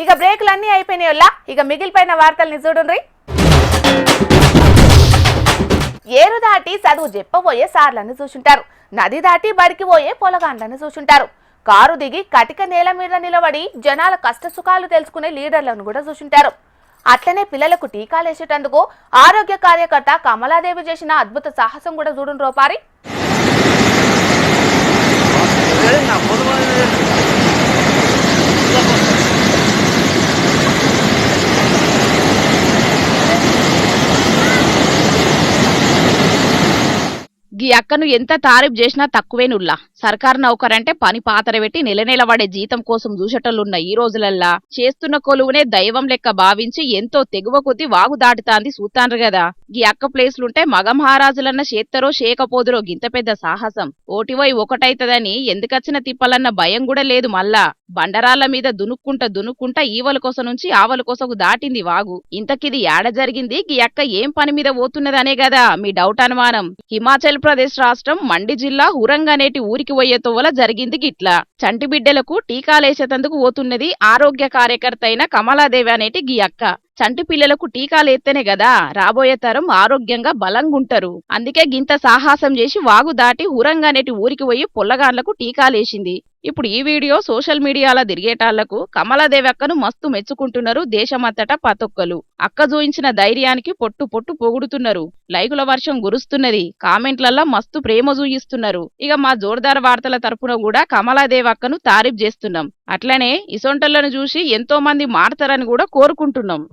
ఇక బ్రేకులన్నీ అయిపోయినాయోల్లా ఇక మిగిలిపోయిన వార్తల్ని చూడుండ్రి. ఏరు దాటి చదువు చెప్పబోయే సార్లను చూసుంటారు. నది దాటి బడికి పోయే పొలగాండ్లను చూసుంటారు. కారు దిగి కటిక నేల మీద నిలబడి జనాల కష్ట సుఖాలు తెలుసుకునే లీడర్లను కూడా చూసుంటారు. అట్లనే పిల్లలకు టీకాలేసేటందుకు ఆరోగ్య కార్యకర్త కమలాదేవి చేసిన అద్భుత సాహసం కూడా చూడుండ్రో పారి. గీ అక్కను ఎంత తారీఫ్ చేసినా తక్కువేనుల్లా. సర్కారు నౌకరంటే పని పాతరబెట్టి నెలనెలబడే జీతం కోసం చూసేటోళ్ళున్న ఈ రోజులల్లా చేస్తున్న కొలువునే దైవం లెక్క భావించి ఎంతో తెగువ కొద్ది వాగు దాటుతాంది చూస్తాండ్రు గదా. గీ అక్క ప్లేస్లుంటే మగ మహారాజులన్న చేత్తరో షేకపోదురో గింత పెద్ద సాహసం. ఓటివై ఒకటైతదని ఎందుకచ్చిన తిప్పలన్న భయం కూడా లేదు. మళ్ళా బండరాళ్ల మీద దునుక్కుంటా ఈవల కొస నుంచి ఆవల కొసకు దాటింది వాగు. ఇంతకిది యాడ జరిగింది, గీ అక్క ఏం పని మీద పోతున్నదనే గదా మీ డౌట్ అనుమానం. హిమాచల్ ప్రదేశ్ రాష్ట్రం మండి జిల్లా హురంగ్ అనేటి ఊరికి పోయే తోవల జరిగింది గిట్లా. చంటి బిడ్డలకు టీకాలేసేతందుకు పోతున్నది ఆరోగ్య కార్యకర్త అయిన కమలాదేవి అనేటి గీ అక్క. చంటి పిల్లలకు టీకాలేస్తేనే గదా రాబోయే తరం ఆరోగ్యంగా బలంగుంటారు. అందుకే గింత సాహసం చేసి వాగు దాటి హురంగ్ అనేటి ఊరికి పోయి పొల్లగాండ్లకు టీకాలేసింది. ఇప్పుడు ఈ వీడియో సోషల్ మీడియాలో తిరిగేటాళ్లకు కమలాదేవి అక్కను మస్తు మెచ్చుకుంటున్నారు దేశమంతటా పతొక్కలు. అక్క చూయించిన ధైర్యానికి పొట్టు పొగుడుతున్నారు. లైకుల వర్షం గురుస్తున్నది. కామెంట్లల్లా మస్తు ప్రేమ చూయిస్తున్నారు. ఇక మా జోర్దార్ వార్తల తరపున కూడా కమలాదేవి అక్కను తారీఫ్ చేస్తున్నాం. అట్లనే ఇసొంటలను చూసి ఎంతో మంది మారతారని కూడా కోరుకుంటున్నాం.